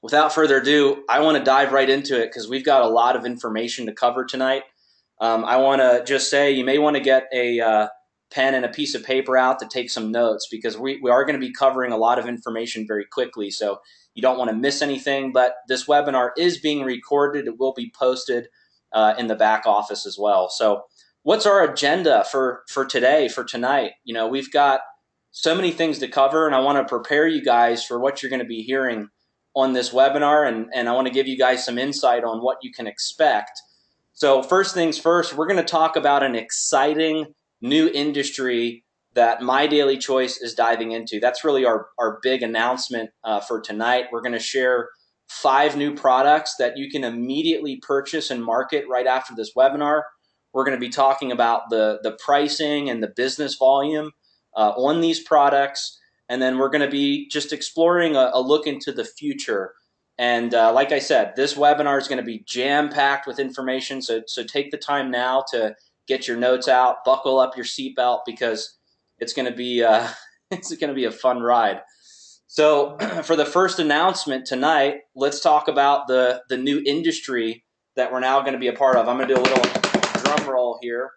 without further ado, I want to dive right into it because we've got a lot of information to cover tonight. I want to just say you may want to get a pen and a piece of paper out to take some notes because we are going to be covering a lot of information very quickly. So you don't want to miss anything. But this webinar is being recorded. It will be posted in the back office as well. So what's our agenda for today, for tonight? We've got so many things to cover, and I want to prepare you guys for what you're going to be hearing on this webinar, and I want to give you guys some insight on what you can expect. So first things first, we're going to talk about an exciting new industry that My Daily Choice is diving into. That's really our big announcement for tonight. We're going to share 5 new products that you can immediately purchase and market right after this webinar. We're going to be talking about the pricing and the business volume on these products. And then we're going to be just exploring a look into the future. And like I said, this webinar is going to be jam-packed with information. So take the time now to get your notes out, buckle up your seatbelt because it's going to be it's going to be a fun ride. So for the first announcement tonight, let's talk about the new industry that we're now going to be a part of. I'm going to do a little drum roll here.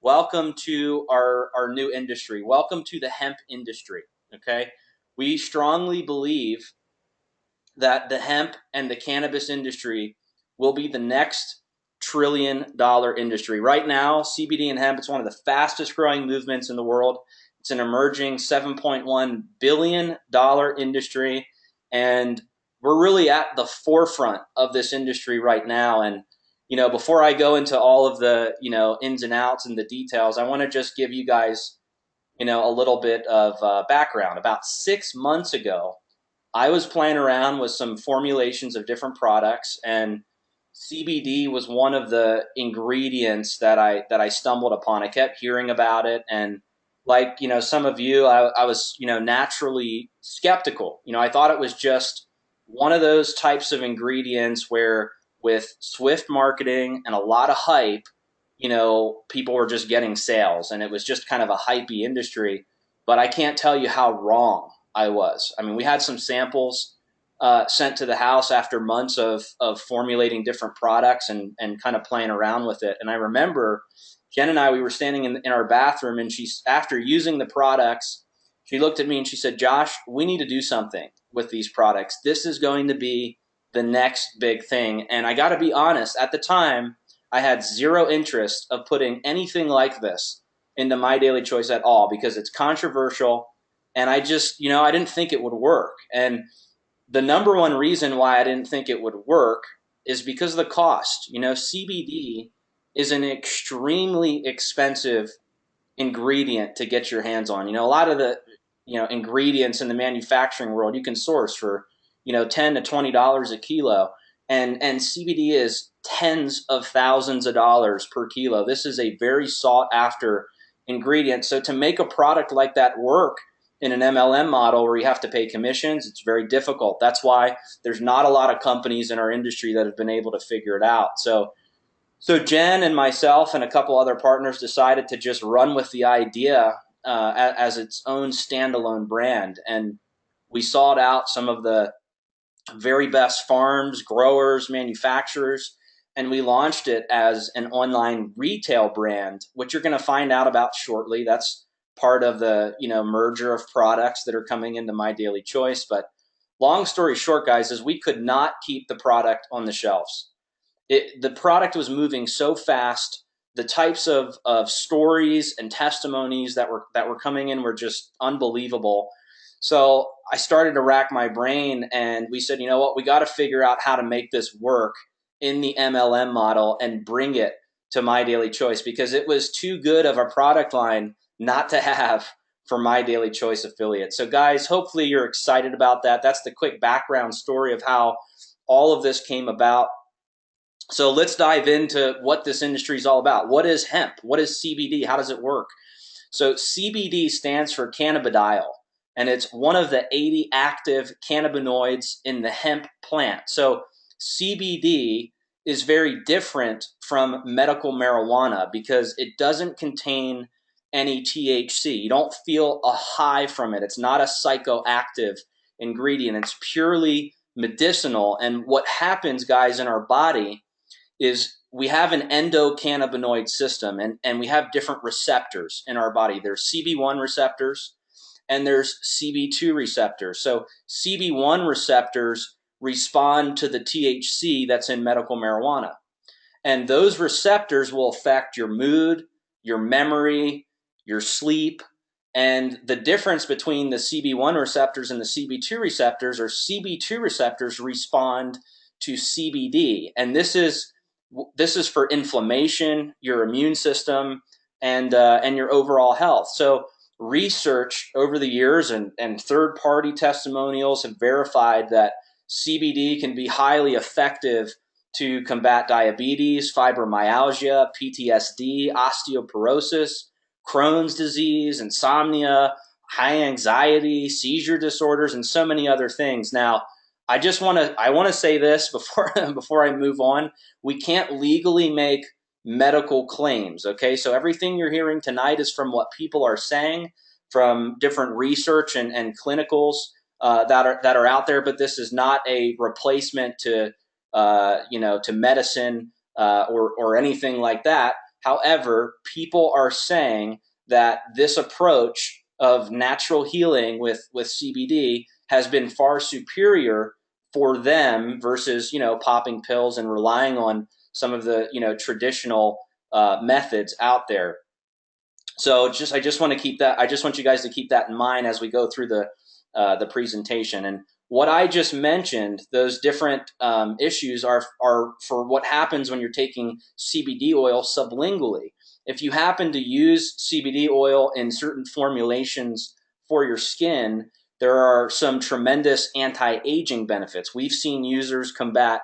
Welcome to our new industry. Welcome to the hemp industry. Okay, we strongly believe that the hemp and the cannabis industry will be the next trillion-dollar industry. Right now, CBD and hemp, it's one of the fastest growing movements in the world. It's an emerging $7.1 billion industry, and we're really at the forefront of this industry right now. And before I go into all of the ins and outs and the details, I want to just give you guys a little bit of background. About 6 months ago, I was playing around with some formulations of different products, and CBD was one of the ingredients that I stumbled upon. I kept hearing about it, and like some of you, I was naturally skeptical. I thought it was just one of those types of ingredients where, with swift marketing and a lot of hype, people were just getting sales, and it was just kind of a hypey industry. But I can't tell you how wrong I was. I mean, we had some samples sent to the house after months of formulating different products and kind of playing around with it. And I remember Jen and I, we were standing in our bathroom, and after using the products, she looked at me and she said, "Josh, we need to do something with these products. This is going to be the next big thing." And I got to be honest, at the time, I had zero interest of putting anything like this into My Daily Choice at all because it's controversial, and I just, I didn't think it would work. And the number one reason why I didn't think it would work is because of the cost. CBD is an extremely expensive ingredient to get your hands on. A lot of the ingredients in the manufacturing world you can source for $10 to $20 a kilo, and CBD is tens of thousands of dollars per kilo. This is a very sought after ingredient. So to make a product like that work in an MLM model where you have to pay commissions, it's very difficult. That's why there's not a lot of companies in our industry that have been able to figure it out. So Jen and myself and a couple other partners decided to just run with the idea as its own standalone brand. And we sought out some of the very best farms, growers, manufacturers, and we launched it as an online retail brand, which you're going to find out about shortly. That's part of the merger of products that are coming into My Daily Choice. But long story short, guys, is we could not keep the product on the shelves. The product was moving so fast. The types of stories and testimonies that were coming in were just unbelievable. So I started to rack my brain, and we said, you know what, we got to figure out how to make this work in the MLM model and bring it to My Daily Choice, because it was too good of a product line not to have for My Daily Choice affiliates. So guys, hopefully you're excited about that. That's the quick background story of how all of this came about. So let's dive into what this industry is all about. What is hemp? What is CBD? How does it work? So CBD stands for cannabidiol, and it's one of the 80 active cannabinoids in the hemp plant. So CBD is very different from medical marijuana because it doesn't contain any THC. You don't feel a high from it. It's not a psychoactive ingredient. It's purely medicinal. And what happens, guys, in our body is we have an endocannabinoid system, and we have different receptors in our body. There's CB1 receptors and there's CB2 receptors. So CB1 receptors respond to the THC that's in medical marijuana. And those receptors will affect your mood, your memory, your sleep. And the difference between the CB1 receptors and the CB2 receptors are CB2 receptors respond to CBD. And this is for inflammation, your immune system, and your overall health. So research over the years and third-party testimonials have verified that CBD can be highly effective to combat diabetes, fibromyalgia, PTSD, osteoporosis, Crohn's disease, insomnia, high anxiety, seizure disorders, and so many other things. Now, I want to say this before I move on. We can't legally make medical claims, okay? So everything you're hearing tonight is from what people are saying, from different research and clinicals that are out there, but this is not a replacement to to medicine or anything like that. However, people are saying that this approach of natural healing with CBD has been far superior for them versus popping pills and relying on some of the traditional methods out there. So I just want you guys to keep that in mind as we go through the presentation. And what I just mentioned, those different issues are for what happens when you're taking CBD oil sublingually. If you happen to use CBD oil in certain formulations for your skin, there are some tremendous anti-aging benefits. We've seen users combat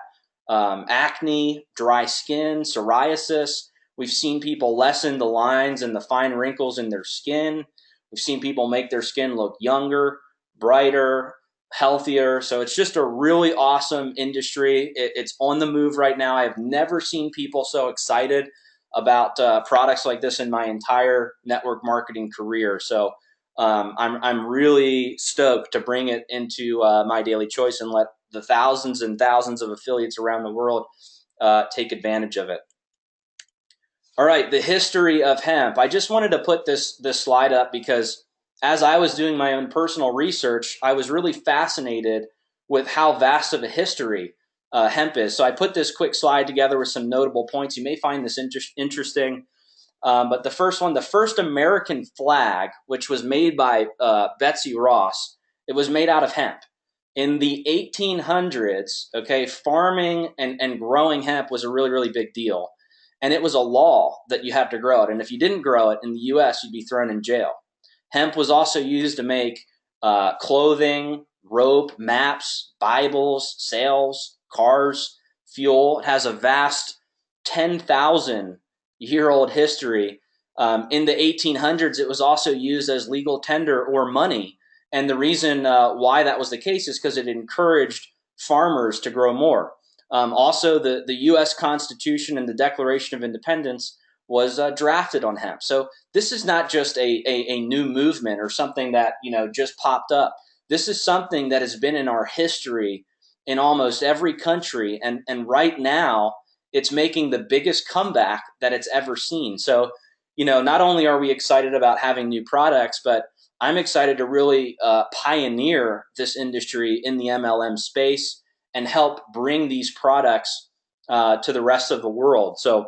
acne, dry skin, psoriasis. We've seen people lessen the lines and the fine wrinkles in their skin. We've seen people make their skin look younger, brighter, healthier. So it's just a really awesome industry. It's on the move right now. I've never seen people so excited about products like this in my entire network marketing career. So I'm really stoked to bring it into my daily choice and let the thousands and thousands of affiliates around the world take advantage of it. All right, the history of hemp. I just wanted to put this slide up because as I was doing my own personal research, I was really fascinated with how vast of a history hemp is. So I put this quick slide together with some notable points. You may find this interesting. But the first American flag, which was made by Betsy Ross, it was made out of hemp. In the 1800s, okay, farming and growing hemp was a really, really big deal. And it was a law that you had to grow it. And if you didn't grow it in the US, you'd be thrown in jail. Hemp was also used to make clothing, rope, maps, Bibles, sails, cars, fuel. It has a vast 10,000-year-old history. In the 1800s, it was also used as legal tender or money. And the reason why that was the case is because it encouraged farmers to grow more. Also, the U.S. Constitution and the Declaration of Independence was drafted on hemp. So this is not just a new movement or something that just popped up. This is something that has been in our history in almost every country, and right now it's making the biggest comeback that it's ever seen. So not only are we excited about having new products, but I'm excited to really pioneer this industry in the MLM space and help bring these products to the rest of the world. So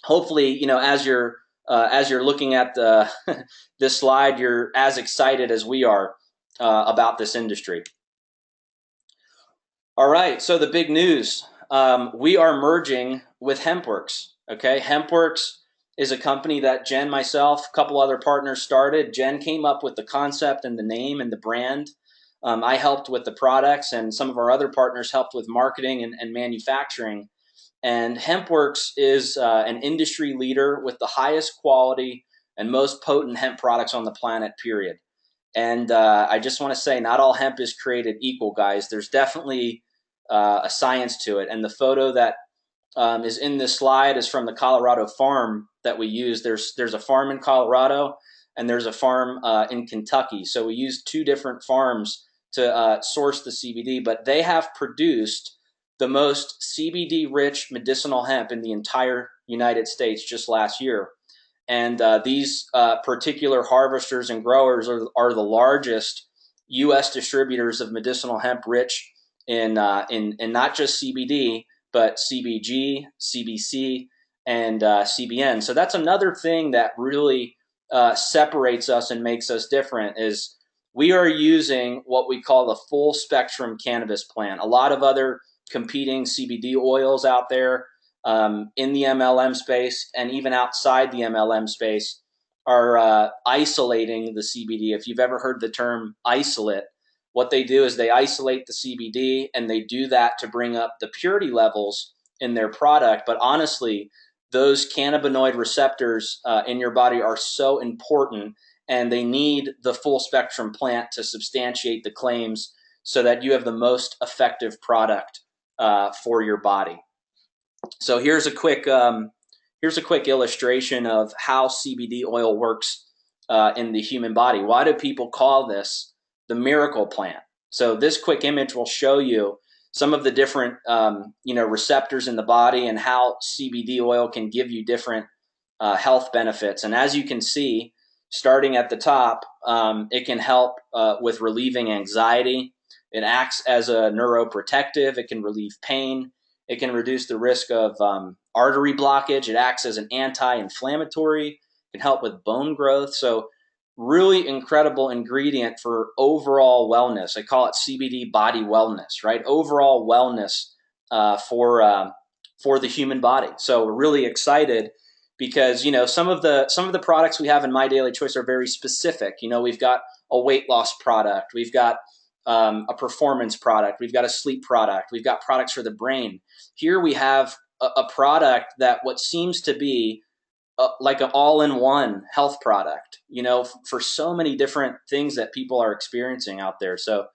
hopefully, as you're looking at this slide, you're as excited as we are about this industry. All right, so the big news, we are merging with HempWorx. Okay, HempWorx is a company that Jen, myself, a couple other partners started. Jen came up with the concept and the name and the brand. I helped with the products, and some of our other partners helped with marketing and manufacturing. And HempWorx is an industry leader with the highest quality and most potent hemp products on the planet, period. And I just want to say, not all hemp is created equal, guys. There's definitely a science to it. And the photo that is in this slide is from the Colorado farm that we use. There's a farm in Colorado and there's a farm in Kentucky. So we used two different farms to source the CBD, but they have produced the most CBD-rich medicinal hemp in the entire United States just last year. And these particular harvesters and growers are the largest U.S. distributors of medicinal hemp rich in not just CBD, but CBG, CBC, and CBN. So that's another thing that really separates us and makes us different is we are using what we call the full spectrum cannabis plant. A lot of other competing CBD oils out there in the MLM space and even outside the MLM space are isolating the CBD. If you've ever heard the term isolate, what they do is they isolate the CBD and they do that to bring up the purity levels in their product. But honestly, those cannabinoid receptors in your body are so important, and they need the full spectrum plant to substantiate the claims so that you have the most effective product for your body. So here's a quick illustration of how CBD oil works in the human body. Why do people call this the miracle plant? So this quick image will show you some of the different receptors in the body and how CBD oil can give you different health benefits. And as you can see, starting at the top, it can help with relieving anxiety. It acts as a neuroprotective. It can relieve pain. It can reduce the risk of artery blockage. It acts as an anti-inflammatory. It can help with bone growth. So really incredible ingredient for overall wellness. I call it CBD body wellness, right? Overall wellness for the human body. So we're really excited because some of the products we have in My Daily Choice are very specific. We've got a weight loss product. We've got a performance product. We've got a sleep product. We've got products for the brain. Here we have a product that what seems to be like an all-in-one health product, for so many different things that people are experiencing out there. So,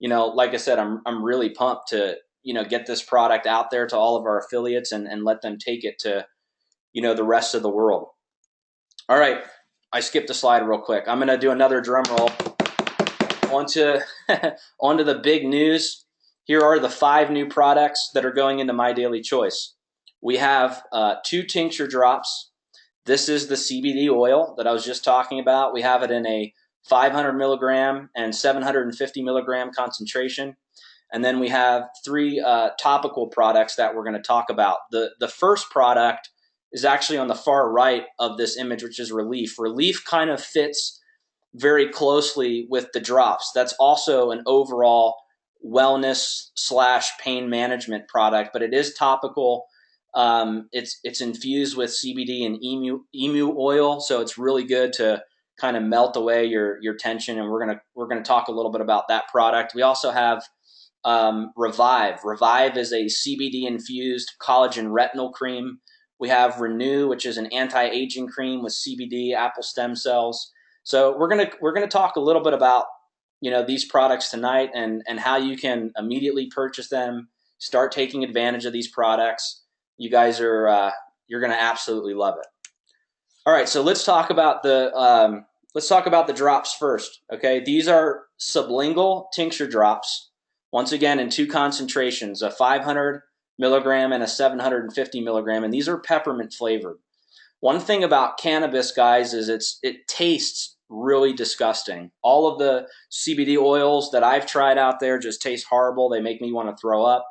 like I said, I'm really pumped to, get this product out there to all of our affiliates and let them take it to, the rest of the world. All right. I skipped a slide real quick. I'm going to do another drum roll. Onto the big news. Here are the 5 new products that are going into My Daily Choice. We have 2 tincture drops. This is the CBD oil that I was just talking about. We have it in a 500 milligram and 750 milligram concentration. And then we have 3 topical products that we're going to talk about. The first product is actually on the far right of this image, which is Relief. Relief kind of fits very closely with the drops. That's also an overall wellness / pain management product, but it is topical. It's infused with CBD and emu oil, so it's really good to kind of melt away your tension. And we're gonna talk a little bit about that product. We also have Revive. Revive is a CBD infused collagen retinol cream. We have Renew, which is an anti-aging cream with CBD, apple stem cells. So we're gonna talk a little bit about these products tonight and how you can immediately purchase them, start taking advantage of these products. You guys are you're gonna absolutely love it. All right, so let's talk about the drops first. Okay, these are sublingual tincture drops. Once again, in 2 concentrations, a 500 milligram and a 750 milligram, and these are peppermint flavored. One thing about cannabis, guys, is it tastes really disgusting. All of the CBD oils that I've tried out there just taste horrible. They make me want to throw up.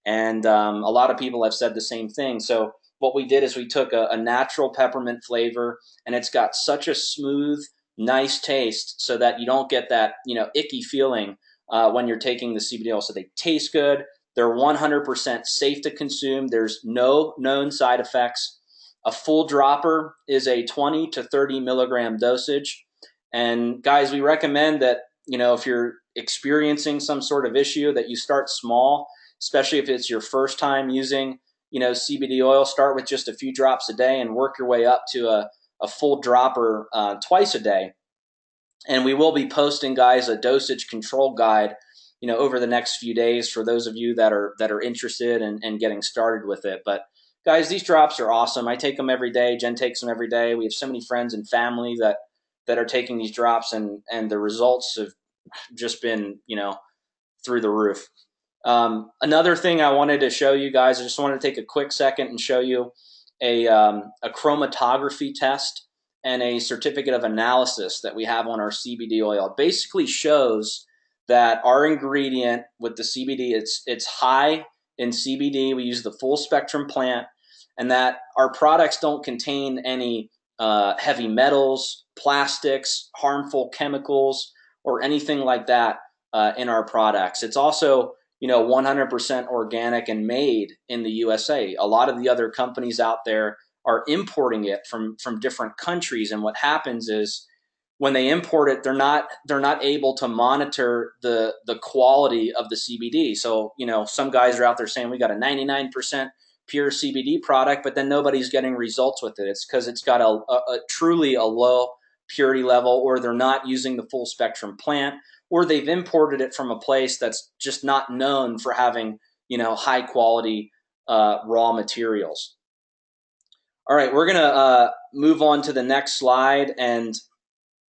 And a lot of people have said the same thing. So what we did is we took a natural peppermint flavor, and it's got such a smooth, nice taste so that you don't get that, icky feeling when you're taking the CBD oil. So they taste good. They're 100% safe to consume. There's no known side effects. A full dropper is a 20 to 30 milligram dosage. And guys, we recommend that, if you're experiencing some sort of issue, that you start small, especially if it's your first time using, CBD oil. Start with just a few drops a day and work your way up to a full dropper twice a day. And we will be posting, guys, a dosage control guide, over the next few days for those of you that are interested in getting started with it. But guys, these drops are awesome. I take them every day. Jen takes them every day. We have so many friends and family that are taking these drops, and the results have just been, through the roof. Another thing I wanted to show you guys, I just wanted to take a quick second and show you a chromatography test and a certificate of analysis that we have on our CBD oil. It basically shows that our ingredient with the CBD, it's high in CBD. We use the full spectrum plant, and that our products don't contain any heavy metals, plastics, harmful chemicals, or anything like that in our products. It's also 100% organic and made in the USA. A lot of the other companies out there are importing it from different countries, and what happens is when they import it, they're not able to monitor the quality of the CBD. So some guys are out there saying we got a 99% pure CBD product, but then nobody's getting results with it. It's because it's got a truly a low purity level, or they're not using the full spectrum plant, or they've imported it from a place that's just not known for having, high quality raw materials. All right, we're gonna move on to the next slide, and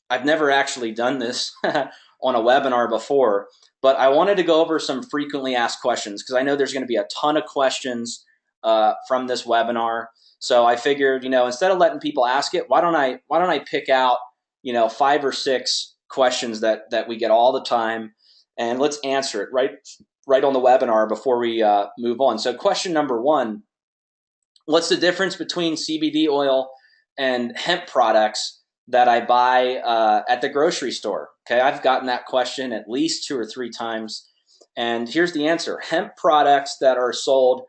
I've never actually done this on a webinar before, but I wanted to go over some frequently asked questions because I know there's going to be a ton of questions from this webinar. So I figured, instead of letting people ask it, why don't I pick out, 5 or 6 questions that we get all the time, and let's answer it right on the webinar before we move on. So question number 1, what's the difference between CBD oil and hemp products that I buy at the grocery store? Okay, I've gotten that question at least 2 or 3 times, and here's the answer. Hemp products that are sold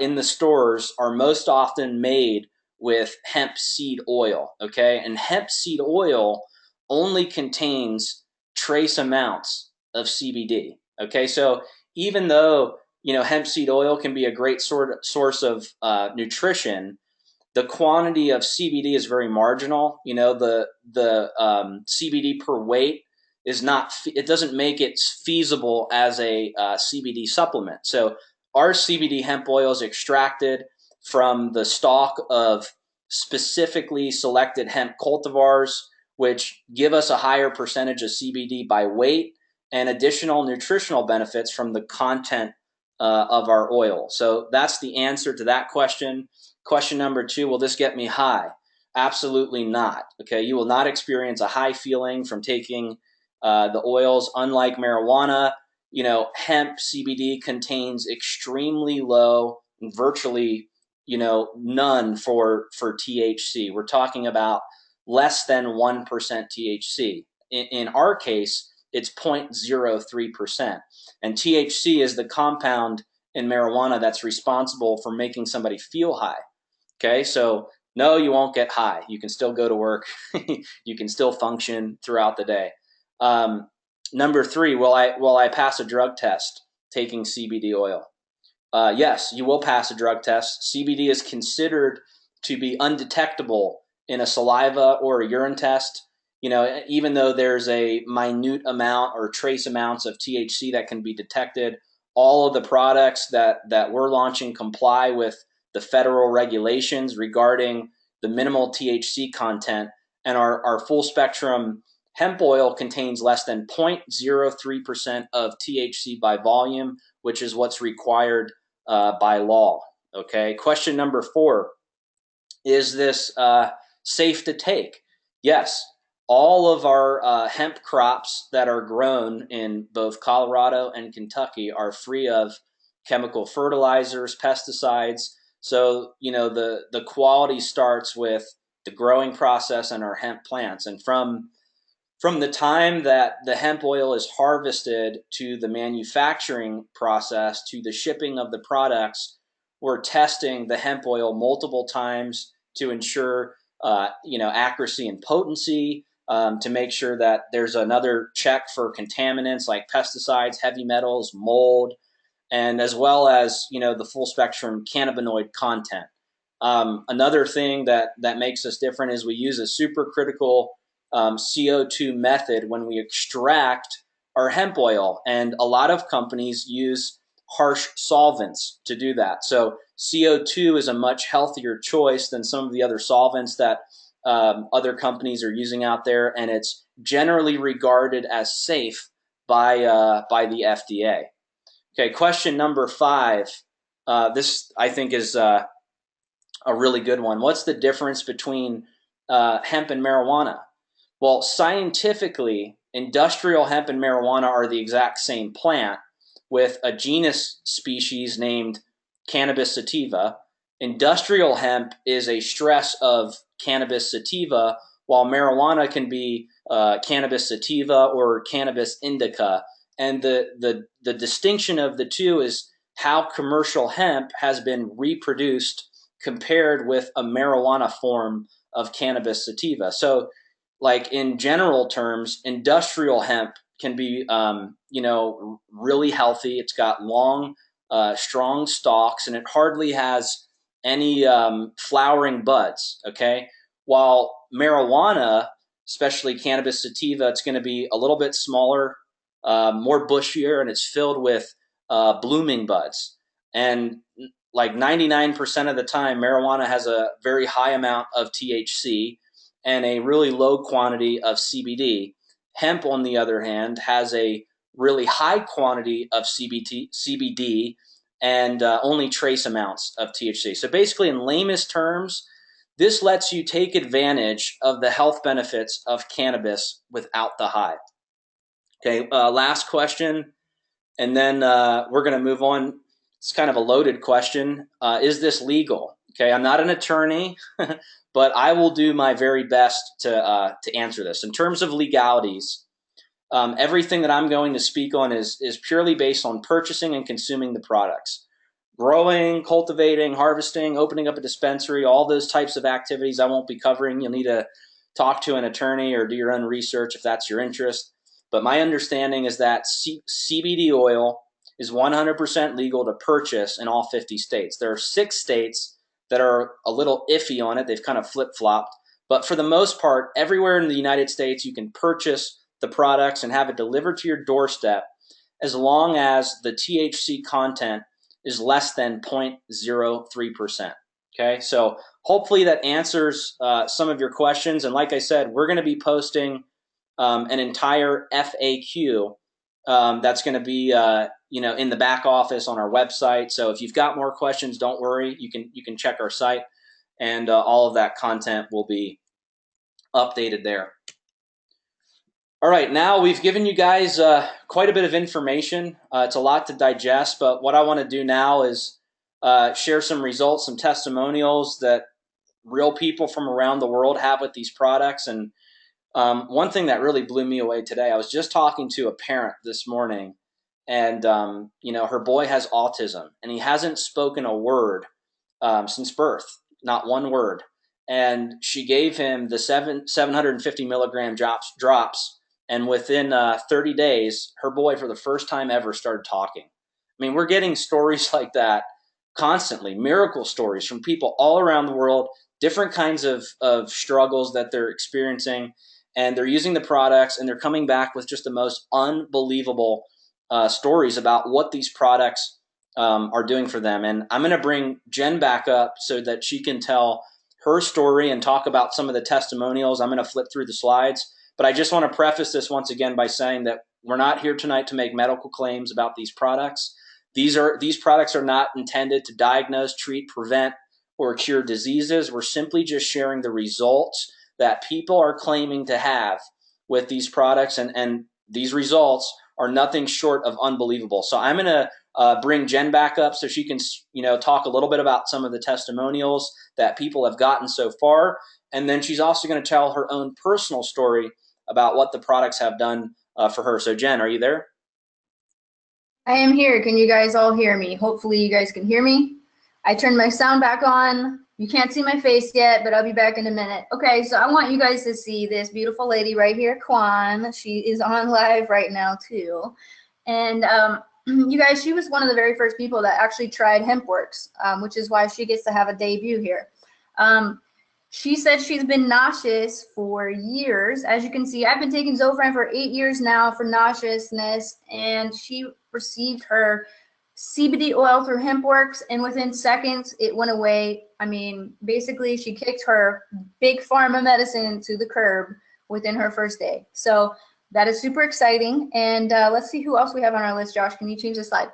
in the stores are most often made with hemp seed oil, okay? And hemp seed oil only contains trace amounts of CBD, okay? So even though, hemp seed oil can be a great source of nutrition, the quantity of CBD is very marginal. The CBD per weight is not, it doesn't make it feasible as a CBD supplement. So our CBD hemp oil is extracted from the stalk of specifically selected hemp cultivars, which give us a higher percentage of CBD by weight and additional nutritional benefits from the content of our oil. So that's the answer to that question. Question number 2, will this get me high? Absolutely not. Okay, you will not experience a high feeling from taking the oils. Unlike marijuana, hemp CBD contains extremely low, virtually, none for THC. We're talking about less than 1% THC. In our case, it's 0.03%. And THC is the compound in marijuana that's responsible for making somebody feel high. Okay, so no, you won't get high. You can still go to work. You can still function throughout the day. Number 3, will I pass a drug test taking CBD oil? Yes, you will pass a drug test. CBD is considered to be undetectable in a saliva or a urine test. Even though there's a minute amount or trace amounts of THC that can be detected, all of the products that we're launching comply with the federal regulations regarding the minimal THC content, and our full spectrum hemp oil contains less than 0.03% of THC by volume, which is what's required by law. Okay. Question number 4, is this safe to take? Yes. All of our hemp crops that are grown in both Colorado and Kentucky are free of chemical fertilizers, pesticides. So, the quality starts with the growing process and our hemp plants. And from the time that the hemp oil is harvested to the manufacturing process to the shipping of the products, we're testing the hemp oil multiple times to ensure, accuracy and potency, to make sure that there's another check for contaminants like pesticides, heavy metals, mold, and as well as, the full spectrum cannabinoid content. Another thing that makes us different is we use a supercritical CO2 method when we extract our hemp oil. And a lot of companies use harsh solvents to do that. So CO2 is a much healthier choice than some of the other solvents that other companies are using out there, and it's generally regarded as safe by the FDA. Okay, question number 5. This I think is a really good one. What's the difference between hemp and marijuana? Well, scientifically, industrial hemp and marijuana are the exact same plant with a genus species named Cannabis sativa. Industrial hemp is a stress of Cannabis sativa, while marijuana can be Cannabis sativa or Cannabis indica. And the distinction of the two is how commercial hemp has been reproduced compared with a marijuana form of Cannabis sativa. So, like in general terms, industrial hemp can be, really healthy. It's got long, strong stalks, and it hardly has any flowering buds. Okay, while marijuana, especially Cannabis sativa, it's going to be a little bit smaller, more bushier, and it's filled with blooming buds. And like 99% of the time, marijuana has a very high amount of THC and a really low quantity of CBD. Hemp, on the other hand, has a really high quantity of CBD and only trace amounts of THC. So basically, in lamest terms, this lets you take advantage of the health benefits of cannabis without the high. Okay, last question, and then we're going to move on. It's kind of a loaded question. Is this legal? Okay, I'm not an attorney, but I will do my very best to answer this. In terms of legalities, everything that I'm going to speak on is purely based on purchasing and consuming the products. Growing, cultivating, harvesting, opening up a dispensary, all those types of activities I won't be covering. You'll need to talk to an attorney or do your own research if that's your interest. But my understanding is that CBD oil is 100% legal to purchase in all 50 states. There are 6 states that are a little iffy on it. They've kind of flip-flopped. But for the most part, everywhere in the United States, you can purchase the products and have it delivered to your doorstep as long as the THC content is less than 0.03%. Okay, so hopefully that answers some of your questions. And like I said, we're going to be posting an entire FAQ that's going to be in the back office on our website. So if you've got more questions, don't worry. You can check our site, and all of that content will be updated there. All right, now we've given you guys quite a bit of information. It's a lot to digest, but what I want to do now is share some results, some testimonials that real people from around the world have with these products. And one thing that really blew me away today, I was just talking to a parent this morning, and her boy has autism, and he hasn't spoken a word since birth, not one word. And she gave him the 750 milligram drops. And within 30 days, her boy, for the first time ever, started talking. I mean, we're getting stories like that constantly, miracle stories from people all around the world, different kinds of struggles that they're experiencing, and they're using the products, and they're coming back with just the most unbelievable stories about what these products are doing for them. And I'm going to bring Jen back up so that she can tell her story and talk about some of the testimonials. I'm going to flip through the slides. But I just want to preface this once again by saying that we're not here tonight to make medical claims about these products. These products are not intended to diagnose, treat, prevent, or cure diseases. We're simply just sharing the results that people are claiming to have with these products, and these results are nothing short of unbelievable. So I'm going to bring Jen back up so she can talk a little bit about some of the testimonials that people have gotten so far, and then she's also going to tell her own personal story about what the products have done for her. So Jen, are you there? I am here. Can you guys all hear me? Hopefully you guys can hear me. I turned my sound back on. You can't see my face yet, but I'll be back in a minute. Okay, so I want you guys to see this beautiful lady right here, Kwan. She is on live right now too. And you guys, she was one of the very first people that actually tried HempWorx, which is why she gets to have a debut here. She said she's been nauseous for years. As you can see, I've been taking Zofran for 8 years now for nauseousness, and she received her CBD oil through HempWorx, and within seconds it went away. I mean, basically she kicked her big pharma medicine to the curb within her first day. So that is super exciting. And let's see who else we have on our list. Josh, can you change the slide?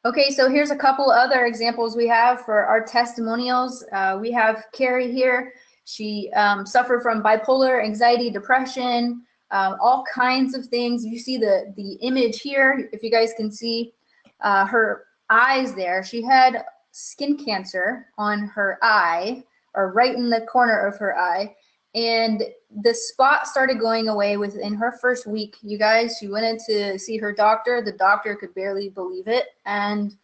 Okay, so here's a couple other examples we have for our testimonials. We have Carrie here. She suffered from bipolar, anxiety, depression, all kinds of things. You see the image here, if you guys can see her eyes there. She had skin cancer on her eye, or right in the corner of her eye, and the spot started going away within her first week. You guys, she went in to see her doctor. The doctor could barely believe it, and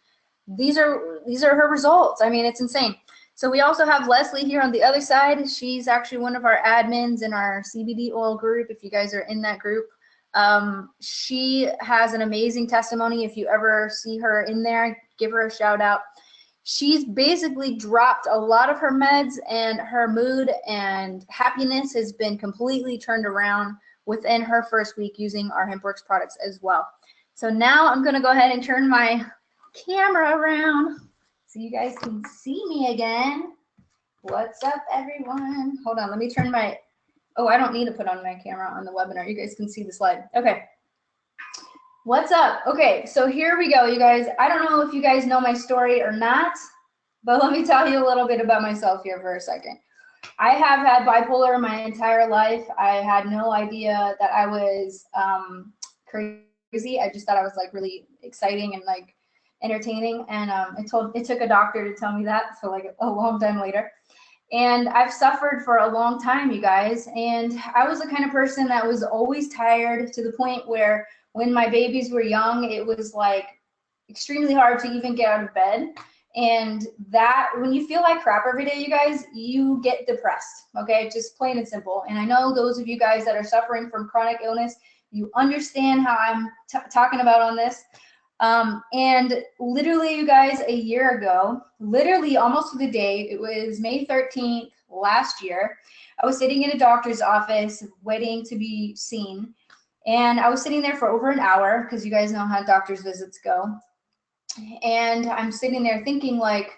these are her results. I mean, it's insane. So we also have Leslie here on the other side. She's actually one of our admins in our CBD oil group, if you guys are in that group. She has an amazing testimony. If you ever see her in there, give her a shout out. She's basically dropped a lot of her meds, and her mood and happiness has been completely turned around within her first week using our HempWorx products as well. So now I'm going to go ahead and turn my camera around so you guys can see me again. What's up, everyone? Hold on, let me turn my, oh, I don't need to put on my camera on the webinar. You guys can see the slide. Okay. What's up? Okay, so here we go, you guys. I don't know if you guys know my story or not, but let me tell you a little bit about myself here for a second. I have had bipolar my entire life. I had no idea that I was crazy. I just thought I was like really exciting and like entertaining, and it took a doctor to tell me that, so like a long time later. And I've suffered for a long time, you guys, and I was the kind of person that was always tired, to the point where when my babies were young, it was like extremely hard to even get out of bed. And that, when you feel like crap every day, you guys, you get depressed, okay? Just plain and simple. And I know those of you guys that are suffering from chronic illness, you understand how I'm talking about on this. And literally, you guys, a year ago, literally almost to the day, it was May 13th last year, I was sitting in a doctor's office waiting to be seen. And I was sitting there for over an hour, because you guys know how doctor's visits go. And I'm sitting there thinking like,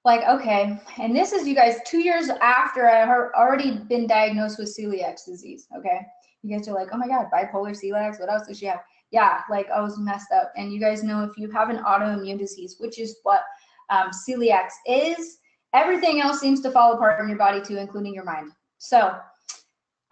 okay, and this is, you guys, 2 years after I had already been diagnosed with celiac disease, okay? You guys are like, oh my God, bipolar, celiac, what else does she have? Yeah, like I was messed up. And you guys know, if you have an autoimmune disease, which is what celiac is, everything else seems to fall apart in your body too, including your mind. So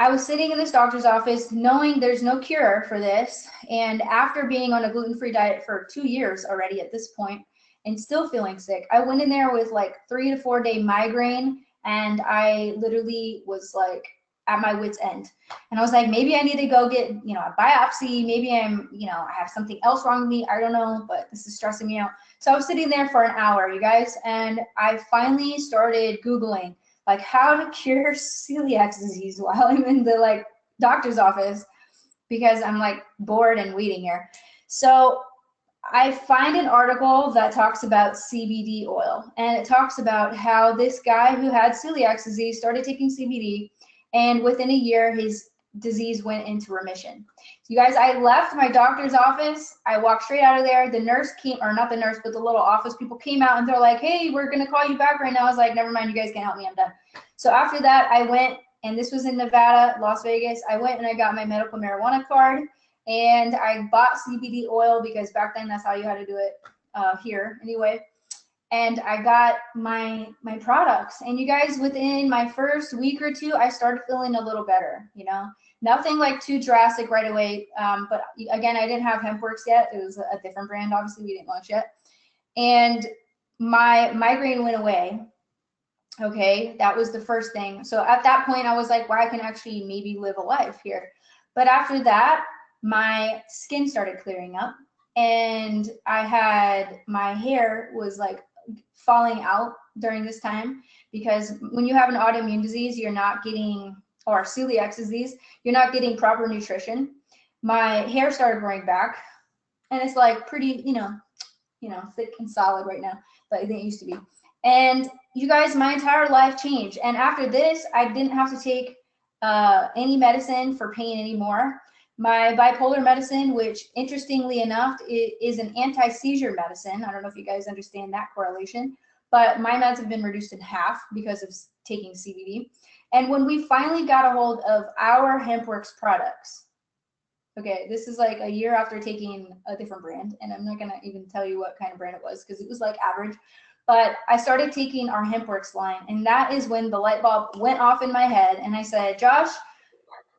I was sitting in this doctor's office knowing there's no cure for this, and after being on a gluten-free diet for 2 years already at this point and still feeling sick, I went in there with like 3 to 4 day migraine, and I literally was like at my wit's end. And I was like, maybe I need to go get, you know, a biopsy, maybe I'm, you know, I have something else wrong with me, I don't know, but this is stressing me out. So I was sitting there for an hour, you guys, and I finally started Googling like how to cure celiac disease while I'm in the like doctor's office, because I'm like bored and waiting here. So I find an article that talks about CBD oil, and it talks about how this guy who had celiac disease started taking CBD, and within a year his disease went into remission. You guys, I left my doctor's office, I walked straight out of there. The nurse came, or not the nurse, but the little office people came out, and they're like, hey, we're gonna call you back right now. I was like, never mind, you guys can't help me, I'm done. So after that, I went, and this was in Nevada, Las Vegas. I went and I got my medical marijuana card, and I bought CBD oil, because back then that's how you had to do it here anyway. And I got my products, and you guys, within my first week or two, I started feeling a little better, you know, nothing like too drastic right away. But again, I didn't have HempWorx yet. It was a different brand. Obviously, we didn't launch yet. And my migraine went away. Okay, that was the first thing. So at that point, I was like, well, I can actually maybe live a life here. But after that, my skin started clearing up, and I had, my hair was like falling out during this time, because when you have an autoimmune disease, you're not getting, or celiac disease, you're not getting proper nutrition. My hair started growing back, and it's like pretty, you know, thick and solid right now, but it didn't used to be. And you guys, my entire life changed. And after this, I didn't have to take any medicine for pain anymore. My bipolar medicine, which interestingly enough is an anti-seizure medicine. I don't know if you guys understand that correlation, but my meds have been reduced in half because of taking CBD. And when we finally got a hold of our HempWorx products, okay, this is like a year after taking a different brand, and I'm not gonna even tell you what kind of brand it was because it was like average. But I started taking our HempWorx line, and that is when the light bulb went off in my head, and I said, Josh,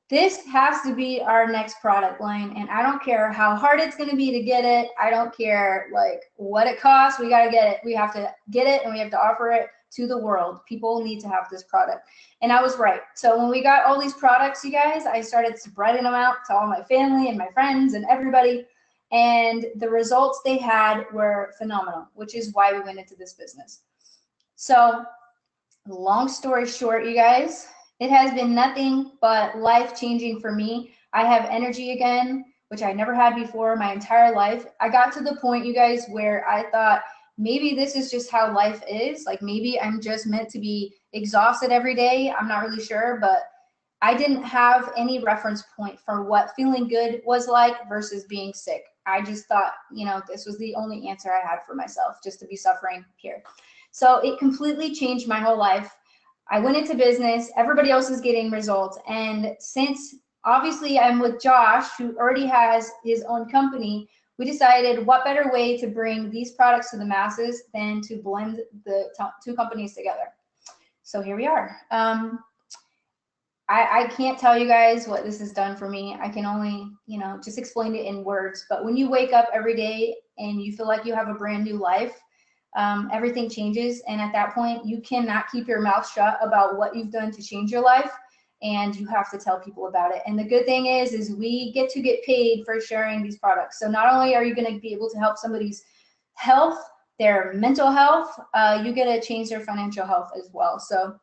this has to be our next product line, and I don't care how hard it's going to be to get it. I don't care like what it costs. We got to get it. We have to get it, and we have to offer it to the world. People need to have this product. And I was right. So when we got all these products, you guys, I started spreading them out to all my family and my friends and everybody. And the results they had were phenomenal, which is why we went into this business. So long story short, you guys, it has been nothing but life-changing for me. I have energy again, which I never had before my entire life. I got to the point, you guys, where I thought maybe this is just how life is. Like maybe I'm just meant to be exhausted every day. I'm not really sure, but I didn't have any reference point for what feeling good was like versus being sick. I just thought, you know, this was the only answer I had for myself, just to be suffering here. So it completely changed my whole life. I went into business, everybody else is getting results. And since obviously I'm with Josh, who already has his own company, we decided what better way to bring these products to the masses than to blend the two companies together. So here we are. I can't tell you guys what this has done for me. I can only, you know, just explain it in words. But when you wake up every day and you feel like you have a brand new life, everything changes. And at that point, you cannot keep your mouth shut about what you've done to change your life. And you have to tell people about it. And the good thing is we get to get paid for sharing these products. So not only are you going to be able to help somebody's health, their mental health, you get to change their financial health as well. So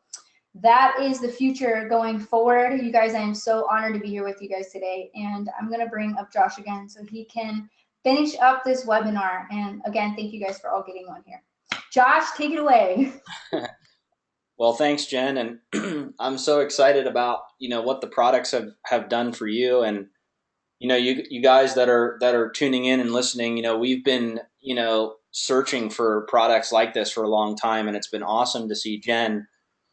that is the future going forward. You guys, I am so honored to be here with you guys today. And I'm going to bring up Josh again so he can finish up this webinar. And again, thank you guys for all getting on here. Josh, take it away. Well, thanks, Jen. And I'm so excited about, you know, what the products have done for you. And, you know, you guys that are tuning in and listening, you know, we've been, you know, searching for products like this for a long time. And it's been awesome to see Jen,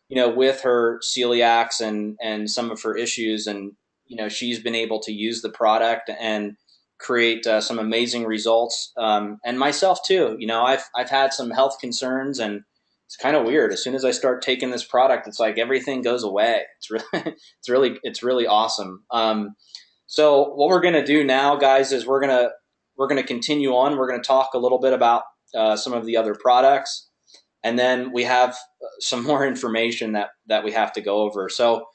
you know, with her celiacs and some of her issues. And, you know, she's been able to use the product and create some amazing results. And myself too, you know, I've had some health concerns, and it's kind of weird. As soon as I start taking this product, it's like everything goes away. It's really, it's really awesome. So what we're gonna do now, guys, is we're gonna continue on. We're gonna talk a little bit about some of the other products, and then we have some more information that we have to go over. So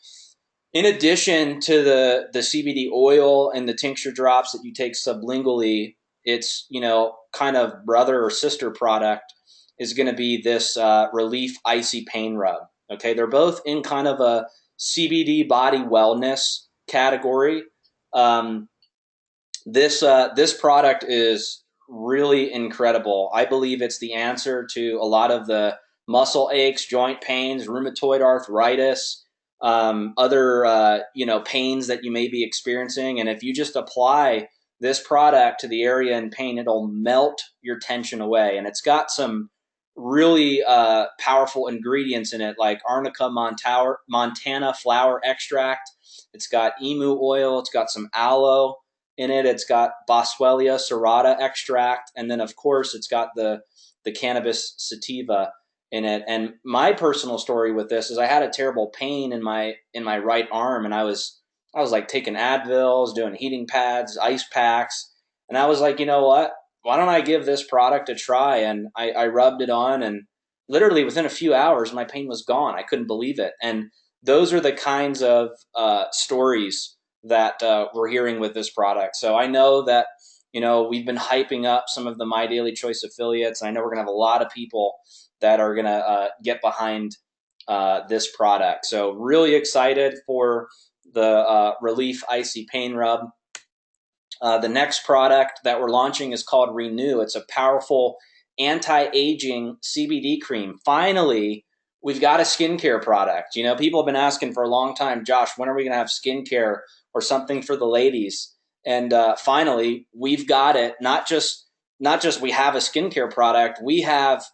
in addition to the CBD oil and the tincture drops that you take sublingually, it's, you know, kind of brother or sister product is going to be this Relief Icy Pain Rub. Okay, they're both in kind of a CBD body wellness category. This product is really incredible. I believe it's the answer to a lot of the muscle aches, joint pains, rheumatoid arthritis, other you know, pains that you may be experiencing. And if you just apply this product to the area in pain, it'll melt your tension away. And it's got some really powerful ingredients in it, like Arnica Montana flower extract. It's got emu oil. It's got some aloe in it. It's got Boswellia serrata extract, and then of course it's got the cannabis sativa in it. And my personal story with this is I had a terrible pain in my right arm, and I was like taking Advils, doing heating pads, ice packs, and I was like, you know what? Why don't I give this product a try? And I rubbed it on, and literally within a few hours, my pain was gone. I couldn't believe it. And those are the kinds of stories that we're hearing with this product. So I know that, you know, we've been hyping up some of the My Daily Choice affiliates. And I know we're going to have a lot of people that are going to get behind this product. So really excited for the Relief Icy Pain Rub. The next product that we're launching is called Renew. It's a powerful anti-aging CBD cream. Finally, we've got a skincare product. You know, people have been asking for a long time, Josh, when are we going to have skincare or something for the ladies? And finally, we've got it. Not just we have a skincare product. We have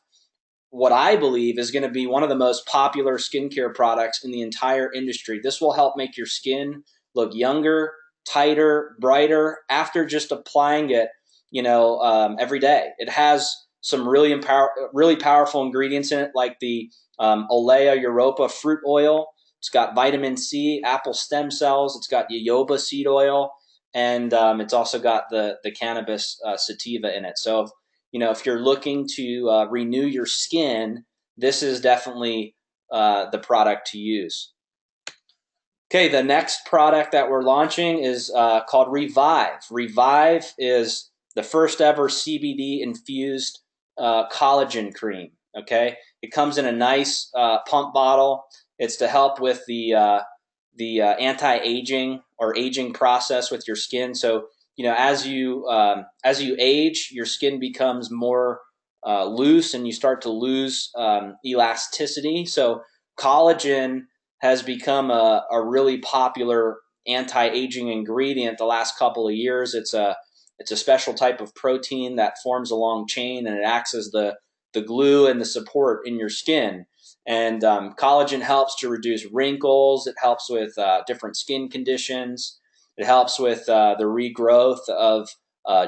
what I believe is going to be one of the most popular skincare products in the entire industry. This will help make your skin look younger, tighter, brighter after just applying it, every day. It has some really powerful ingredients in it, like the Olea Europa fruit oil. It's got vitamin C, apple stem cells. It's got jojoba seed oil, and it's also got the cannabis sativa in it. So if you're looking to renew your skin, this is definitely the product to use. Okay, the next product that we're launching is called Revive. Revive is the first ever CBD infused collagen cream. Okay, it comes in a nice pump bottle. It's to help with the anti-aging or aging process with your skin. So as you age, your skin becomes more loose, and you start to lose elasticity. So collagen has become a really popular anti-aging ingredient the last couple of years. It's a special type of protein that forms a long chain, and it acts as the glue and the support in your skin. And collagen helps to reduce wrinkles. It helps with different skin conditions. It helps with the regrowth of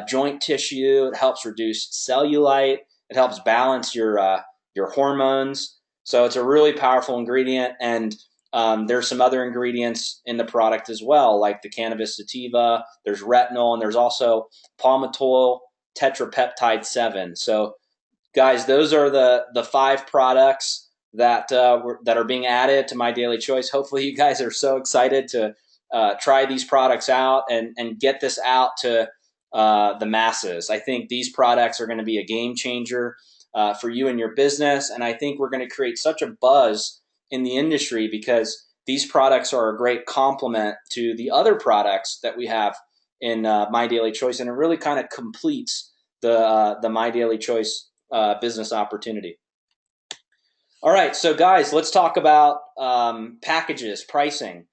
joint tissue. It helps reduce cellulite. It helps balance your hormones. So it's a really powerful ingredient. And there's some other ingredients in the product as well, like the cannabis sativa. There's retinol, and there's also palmitoyl tetrapeptide 7. So, guys, those are the 5 products that are being added to My Daily Choice. Hopefully, you guys are so excited to try these products out and get this out to the masses. I think these products are going to be a game changer for you and your business, and I think we're going to create such a buzz in the industry because these products are a great complement to the other products that we have in My Daily Choice, and it really kind of completes the My Daily Choice business opportunity. All right, so guys, let's talk about packages, pricing.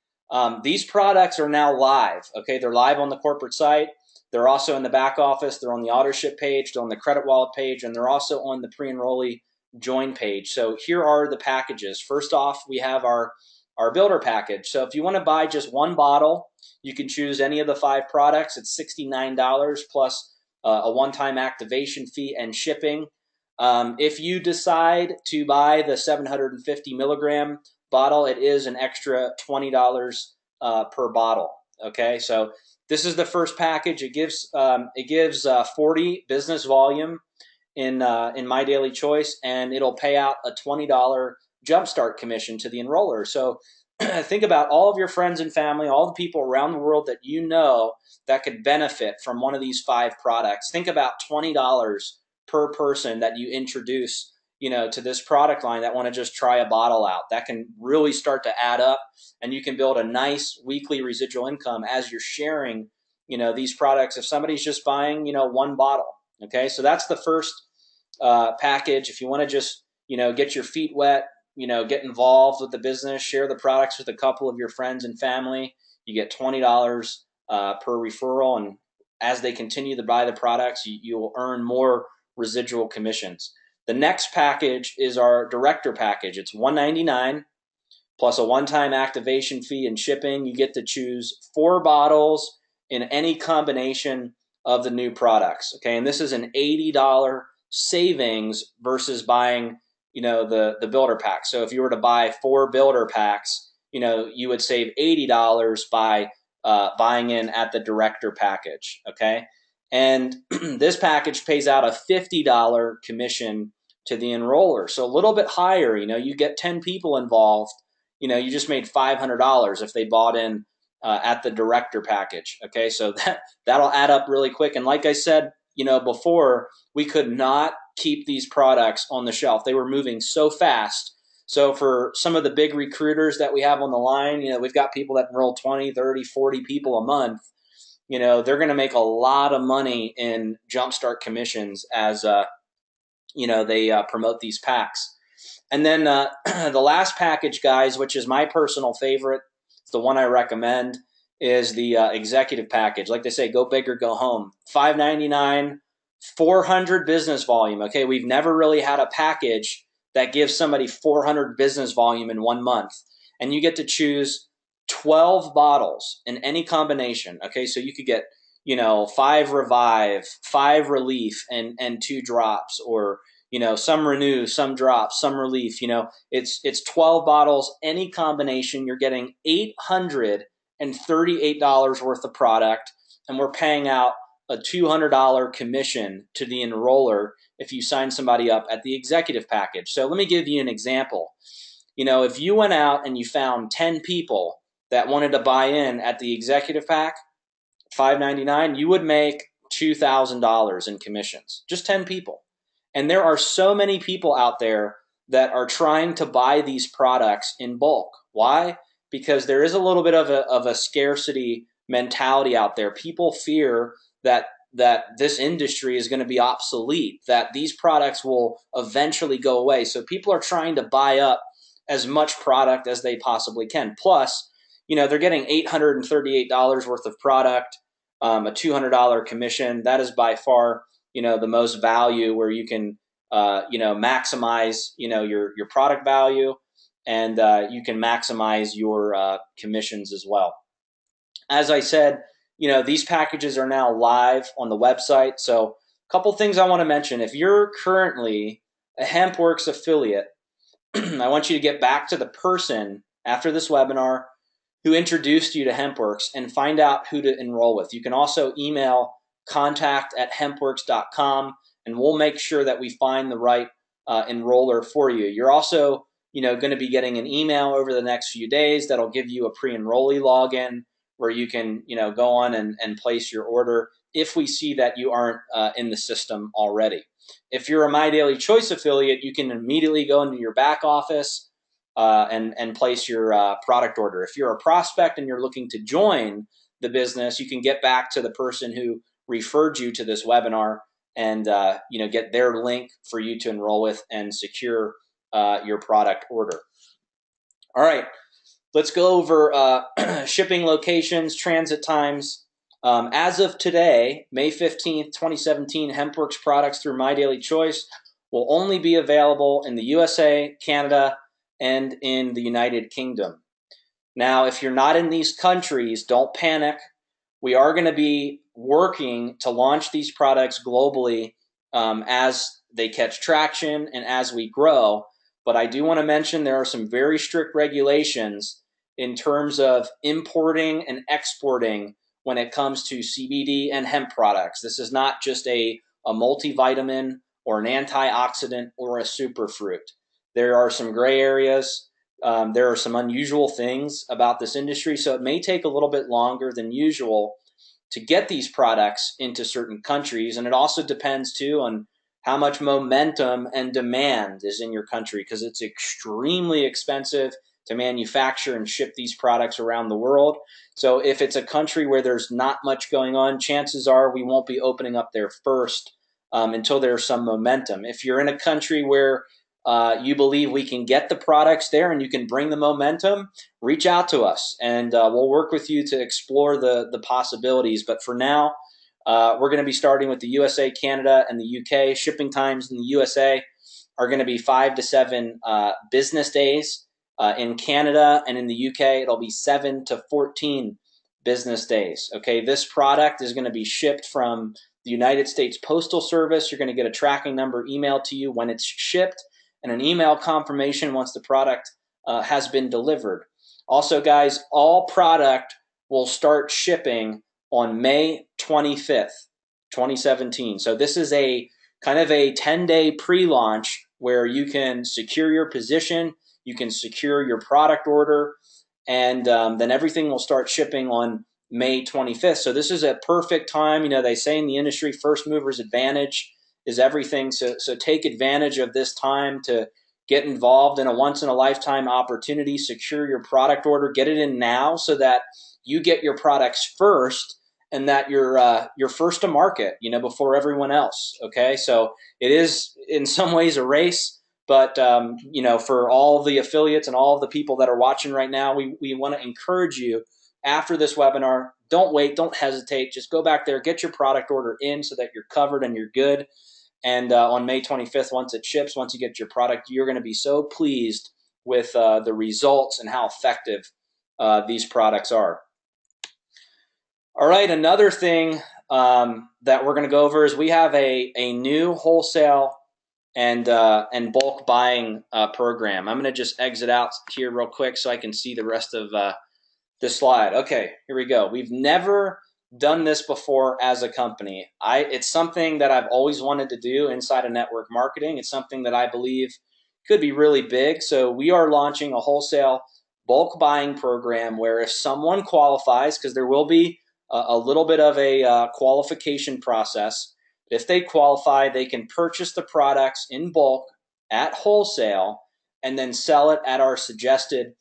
These products are now live. Okay, they're live on the corporate site. They're also in the back office. They're on the auto ship page. They're on the credit wallet page, and they're also on the pre-enrollee join page. So here are the packages. First off, we have our builder package. So if you want to buy just one bottle, you can choose any of the 5 products. It's $69 plus a one-time activation fee and shipping. If you decide to buy the 750 milligram bottle, it is an extra $20 per bottle. Okay, so this is the first package. It gives 40 business volume in My Daily Choice, and it'll pay out a $20 jumpstart commission to the enroller. So think about all of your friends and family, all the people around the world that you know that could benefit from one of these 5 products. Think about $20 per person that you introduce to this product line that want to just try a bottle out. That can really start to add up, and you can build a nice weekly residual income as you're sharing these products if somebody's just buying one bottle. Okay, so that's the first package. If you want to just get your feet wet, get involved with the business, share the products with a couple of your friends and family, you get $20 per referral, and as they continue to buy the products, you will earn more residual commissions. The next package is our director package. It's $199 plus a one-time activation fee and shipping. You get to choose 4 bottles in any combination of the new products. Okay, and this is an $80 savings versus buying the builder pack. So if you were to buy 4 builder packs, you would save $80 by buying in at the director package. Okay, and this package pays out a $50 commission to the enroller, so a little bit higher. You get 10 people involved, you just made $500 if they bought in at the director package. Okay, so that'll add up really quick. And like I said, before, we could not keep these products on the shelf. They were moving so fast. So for some of the big recruiters that we have on the line, we've got people that enroll 20, 30, 40 people a month. They're going to make a lot of money in jumpstart commissions as they promote these packs. And then the last package, guys, which is my personal favorite, it's the one I recommend. is the executive package. Like they say, go big or go home. $5.99, 400 business volume. Okay, we've never really had a package that gives somebody 400 business volume in 1 month. And you get to choose 12 bottles in any combination. Okay, so you could get, 5 Revive, 5 Relief, and 2 drops, or some Renew, some drops, some Relief. It's 12 bottles, any combination. You're getting $838 worth of product, and we're paying out a $200 commission to the enroller if you sign somebody up at the executive package. So let me give you an example. If you went out and you found 10 people that wanted to buy in at the executive pack, $5.99, you would make $2,000 in commissions. Just 10 people. And there are so many people out there that are trying to buy these products in bulk. Why? Because there is a little bit of a scarcity mentality out there. People fear that this industry is going to be obsolete, that these products will eventually go away. So people are trying to buy up as much product as they possibly can. Plus, they're getting $838 worth of product, a $200 commission. That is by far, the most value, where you can, maximize, your product value, and you can maximize your commissions as well. As I said, these packages are now live on the website. So a couple things I want to mention. If you're currently a HempWorx affiliate, I want you to get back to the person after this webinar who introduced you to HempWorx and find out who to enroll with. You can also email contact@hempworx.com, and we'll make sure that we find the right enroller for you. You're also going to be getting an email over the next few days that'll give you a pre-enrollee login where you can go on and place your order if we see that you aren't in the system already. If you're a My Daily Choice affiliate, you can immediately go into your back office and place your product order. If you're a prospect and you're looking to join the business, you can get back to the person who referred you to this webinar and get their link for you to enroll with and secure your product order. All right, let's go over shipping locations, transit times. As of today, May 15th, 2017, HempWorx products through My Daily Choice will only be available in the USA, Canada, and in the United Kingdom. Now, if you're not in these countries, don't panic. We are going to be working to launch these products globally as they catch traction and as we grow. But I do want to mention there are some very strict regulations in terms of importing and exporting when it comes to CBD and hemp products. This is not just a multivitamin or an antioxidant or a superfruit. There are some gray areas. There are some unusual things about this industry, so it may take a little bit longer than usual to get these products into certain countries. And it also depends, too, on how much momentum and demand is in your country, because it's extremely expensive to manufacture and ship these products around the world. So if it's a country where there's not much going on, chances are we won't be opening up there first until there's some momentum. If you're in a country where you believe we can get the products there and you can bring the momentum, reach out to us and we'll work with you to explore the possibilities. But for now, we're going to be starting with the USA, Canada, and the UK. Shipping times in the USA are going to be 5 to 7 business days. In Canada and in the UK, it'll be 7 to 14 business days. Okay, this product is going to be shipped from the United States Postal Service. You're going to get a tracking number emailed to you when it's shipped, and an email confirmation once the product has been delivered. Also, guys, all product will start shipping on May 25th, 2017. So this is a kind of a 10-day pre-launch where you can secure your position, you can secure your product order, and then everything will start shipping on May 25th. So this is a perfect time. They say in the industry, first mover's advantage is everything. So take advantage of this time to get involved in a once-in-a-lifetime opportunity, secure your product order, get it in now so that you get your products first and that you're first to market, before everyone else. Okay, so it is in some ways a race, but for all the affiliates and all the people that are watching right now, we want to encourage you after this webinar, don't wait, don't hesitate. Just go back there, get your product order in so that you're covered and you're good. And on May 25th, once it ships, once you get your product, you're going to be so pleased with the results and how effective these products are. All right, another thing that we're going to go over is we have a new wholesale and bulk buying program. I'm going to just exit out here real quick so I can see the rest of this slide. Okay, here we go. We've never done this before as a company. It's something that I've always wanted to do inside of network marketing. It's something that I believe could be really big. So we are launching a wholesale bulk buying program where if someone qualifies, because there will be a little bit of a qualification process, if they qualify, they can purchase the products in bulk at wholesale and then sell it at our suggested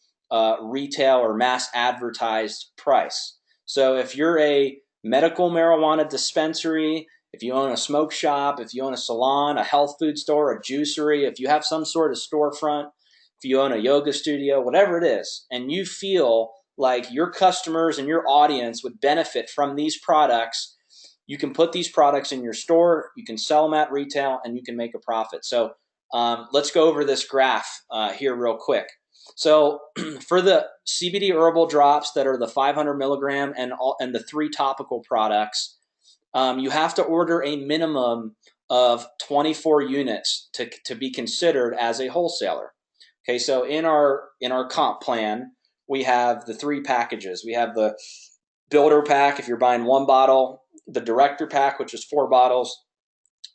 retail or mass advertised price. So if you're a medical marijuana dispensary, if you own a smoke shop, if you own a salon, a health food store, a juicery, if you have some sort of storefront, if you own a yoga studio, whatever it is, and you feel like your customers and your audience would benefit from these products, you can put these products in your store, you can sell them at retail, and you can make a profit. So let's go over this graph here real quick. So for the CBD herbal drops that are the 500 milligram and the 3 topical products, you have to order a minimum of 24 units to be considered as a wholesaler. Okay, so in our comp plan, we have the 3 packages. We have the builder pack if you're buying 1 bottle, the director pack, which is 4 bottles,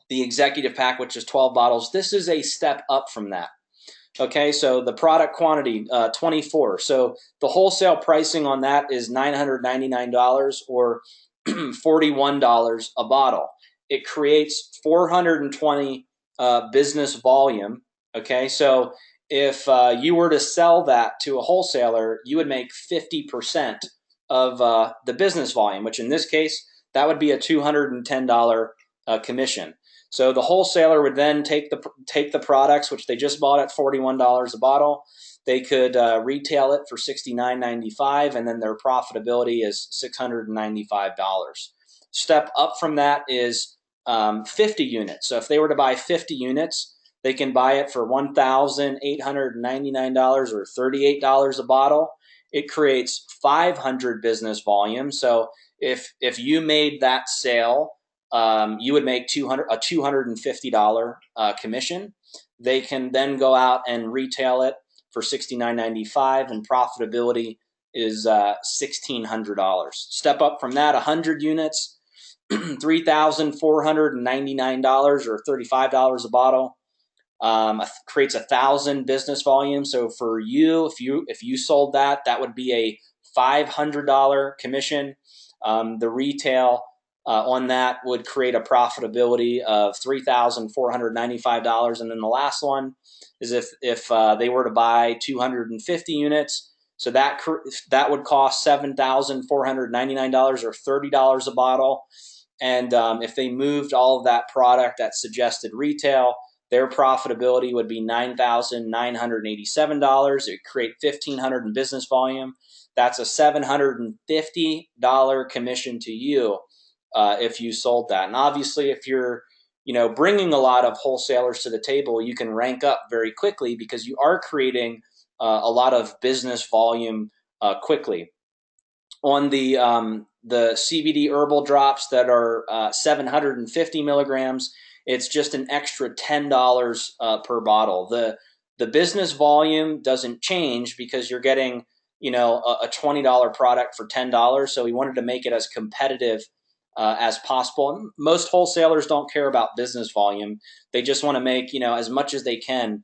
the executive pack, which is 12 bottles. This is a step up from that. Okay, so the product quantity, 24. So the wholesale pricing on that is $999 or $41 a bottle. It creates 420 business volume. Okay, so if you were to sell that to a wholesaler, you would make 50% of the business volume, which in this case, that would be a $210 commission. So the wholesaler would then take the products, which they just bought at $41 a bottle. They could retail it for $69.95, and then their profitability is $695. Step up from that is 50 units. So if they were to buy 50 units, they can buy it for $1,899 or $38 a bottle. It creates 500 business volume. So if you made that sale, you would make a $250 commission. They can then go out and retail it for $69.95, and profitability is $1,600. Step up from that, 100 units, $3,499 or $35 a bottle. Creates 1,000 business volume. So for you, if you sold that, that would be a $500 commission. The retail on that would create a profitability of $3,495. And then the last one is if they were to buy 250 units, so that would cost $7,499 or $30 a bottle. And if they moved all of that product at suggested retail, their profitability would be $9,987. It would create $1,500 in business volume. That's a $750 commission to you if you sold that. And obviously, if you're bringing a lot of wholesalers to the table, you can rank up very quickly because you are creating a lot of business volume quickly. On the CBD herbal drops that are 750 milligrams, it's just an extra $10 per bottle. The business volume doesn't change because you're getting a $20 product for $10. So we wanted to make it as competitive as possible. And most wholesalers don't care about business volume. They just want to make as much as they can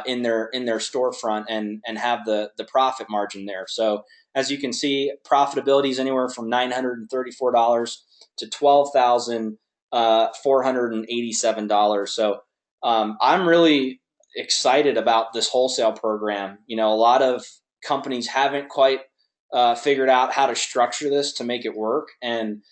in their storefront and have the profit margin there. So as you can see, profitability is anywhere from $934 to $12,487. So I'm really excited about this wholesale program. A lot of companies haven't quite figured out how to structure this to make it work, and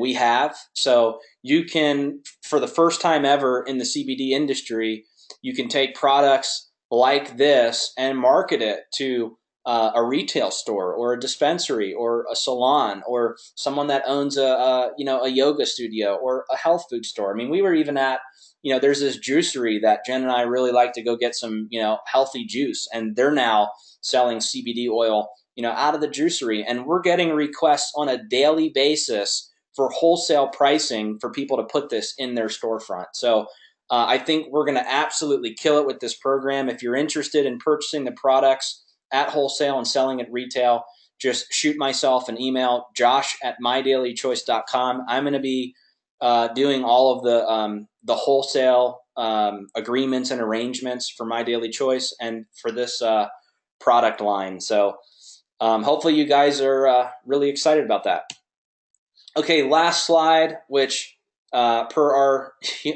we have. So you can, for the first time ever in the CBD industry, you can take products like this and market it to a retail store or a dispensary or a salon or someone that owns a yoga studio or a health food store. I mean, we were even at, there's this juicery that Jen and I really like to go get some, healthy juice, and they're now selling CBD oil, out of the juicery, and we're getting requests on a daily basis for wholesale pricing for people to put this in their storefront. So I think we're going to absolutely kill it with this program. If you're interested in purchasing the products at wholesale and selling at retail, just shoot myself an email, josh@mydailychoice.com. I'm going to be doing all of the wholesale agreements and arrangements for My Daily Choice and for this product line. So hopefully you guys are really excited about that. Okay, last slide, which per our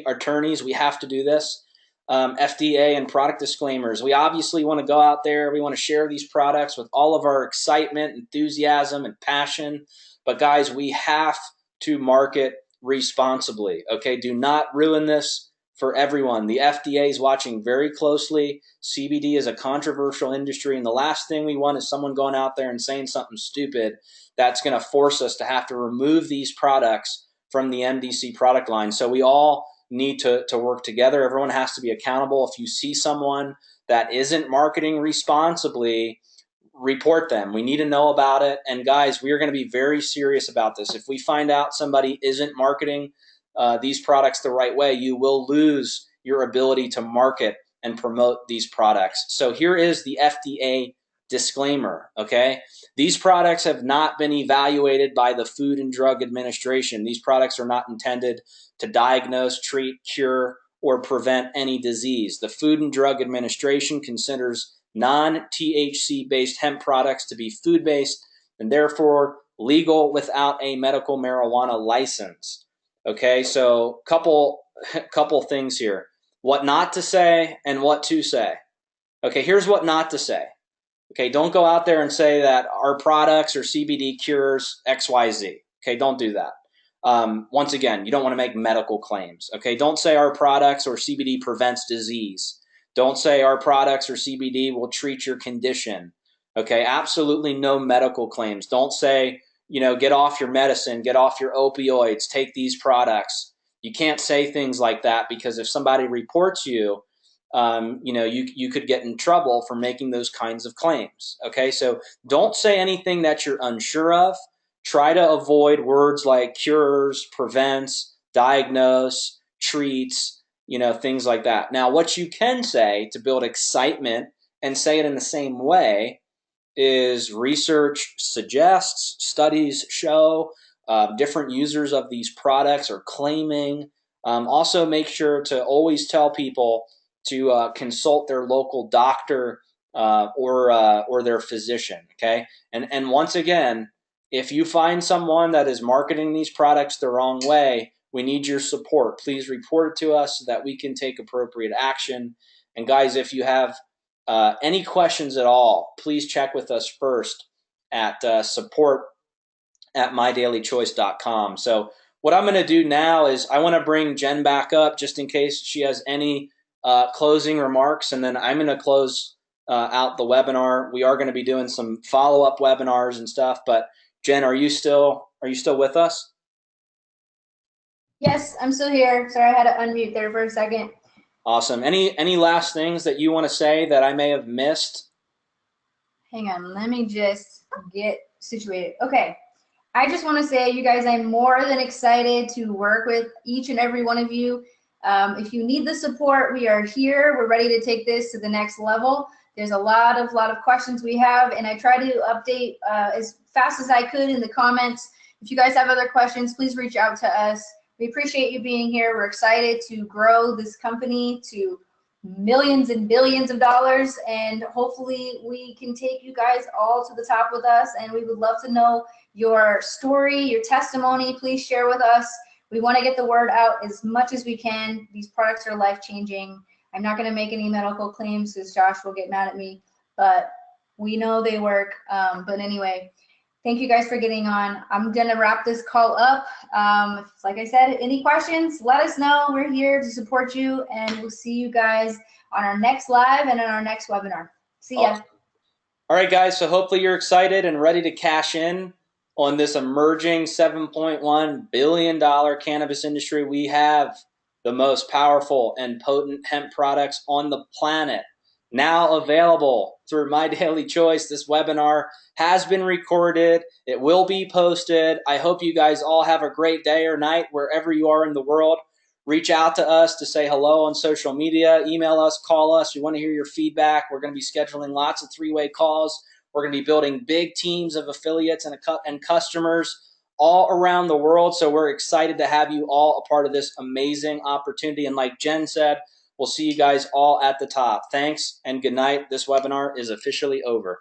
attorneys, we have to do this. FDA and product disclaimers. We obviously want to go out there. We want to share these products with all of our excitement, enthusiasm, and passion. But guys, we have to market responsibly. Okay, do not ruin this for everyone. The FDA is watching very closely. CBD is a controversial industry, and the last thing we want is someone going out there and saying something stupid that's going to force us to have to remove these products from the MDC product line. So we all need to work together. Everyone has to be accountable. If you see someone that isn't marketing responsibly, report them. We need to know about it. And guys, we are going to be very serious about this. If we find out somebody isn't marketing these products the right way, you will lose your ability to market and promote these products. So here is the FDA disclaimer, okay? These products have not been evaluated by the Food and Drug Administration. These products are not intended to diagnose, treat, cure, or prevent any disease. The Food and Drug Administration considers non-THC-based hemp products to be food-based and therefore legal without a medical marijuana license. Okay, so couple things here. What not to say and what to say. Okay, here's what not to say. Okay, don't go out there and say that our products or CBD cures XYZ. Okay, don't do that. Once again, you don't want to make medical claims. Okay, don't say our products or CBD prevents disease. Don't say our products or CBD will treat your condition. Okay, absolutely no medical claims. Don't say, get off your medicine, get off your opioids, take these products. You can't say things like that, because if somebody reports you, you could get in trouble for making those kinds of claims. Okay, so don't say anything that you're unsure of. Try to avoid words like cures, prevents, diagnose, treats, things like that. Now, what you can say to build excitement and say it in the same way is research suggests, studies show, different users of these products are claiming. Also, make sure to always tell people to consult their local doctor or their physician. Okay, and once again, if you find someone that is marketing these products the wrong way, we need your support. Please report it to us so that we can take appropriate action. And guys, if you have any questions at all, please check with us first at support@mydailychoice.com. So what I'm going to do now is I want to bring Jen back up just in case she has any closing remarks, and then I'm going to close out the webinar. We are going to be doing some follow-up webinars and stuff, but Jen, are you still with us? Yes, I'm still here. Sorry, I had to unmute there for a second. Awesome. Any last things that you want to say that I may have missed? Hang on, let me just get situated. Okay, I just want to say, you guys, I'm more than excited to work with each and every one of you. If you need the support, we are here. We're ready to take this to the next level. There's a lot of questions we have, and I try to update as fast as I could in the comments. If you guys have other questions, please reach out to us. We appreciate you being here. We're excited to grow this company to millions and billions of dollars, and hopefully we can take you guys all to the top with us, and we would love to know your story, your testimony. Please share with us. We want to get the word out as much as we can. These products are life-changing. I'm not going to make any medical claims because Josh will get mad at me, but we know they work. But anyway, thank you guys for getting on. I'm going to wrap this call up. Like I said, any questions, let us know. We're here to support you, and we'll see you guys on our next live and on our next webinar. See ya. Awesome. All right, guys, so hopefully you're excited and ready to cash in on this emerging $7.1 billion cannabis industry. We have the most powerful and potent hemp products on the planet now available through My Daily Choice. This webinar has been recorded. It will be posted. I hope you guys all have a great day or night wherever you are in the world. Reach out to us to say hello on social media. Email us, call us. We want to hear your feedback. We're going to be scheduling lots of three-way calls. We're going to be building big teams of affiliates and customers all around the world. So we're excited to have you all a part of this amazing opportunity. And like Jen said, we'll see you guys all at the top. Thanks and good night. This webinar is officially over.